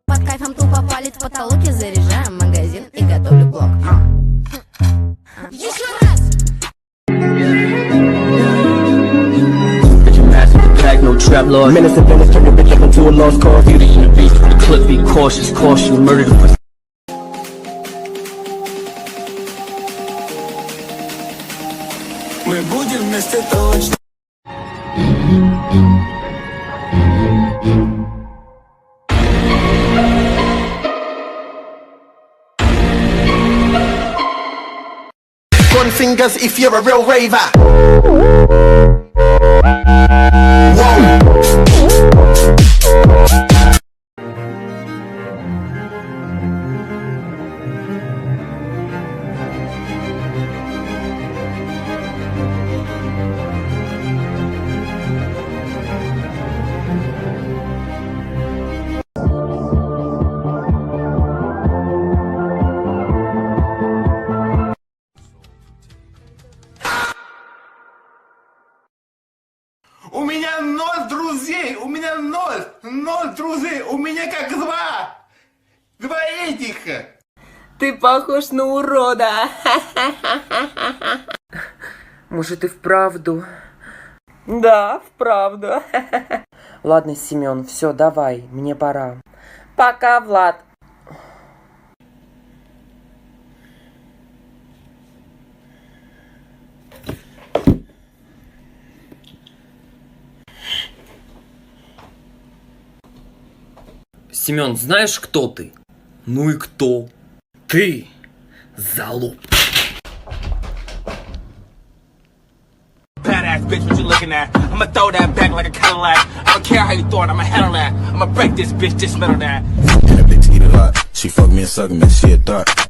Под кайфом тупо палец в потолке, заряжаем магазин и готовлю блок. Еще раз! No trap lord. Minutes and minutes turn your bitch up into a lost cause. Beauty in the beat. The clip be cautious, caution, murder the pussy. Мы будем вместе точно. Gun fingers if you're a real raver. У меня 0 друзей, у меня 0 друзей, у меня как 2 этих. Ты похож на урода. Может и вправду? Да, вправду. Ладно, Семен, все, давай, мне пора. Пока, Влад. Семен, знаешь, кто ты? Ну и кто? Ты залуп. Badass bitch, what you looking at? I'ma throw that back like a Cadillac. I don't care how you throw it, I'ma handle that. I'ma break this bitch, dismantle that. And a bitch eat a lot. She fuck me and suck me, she a thought.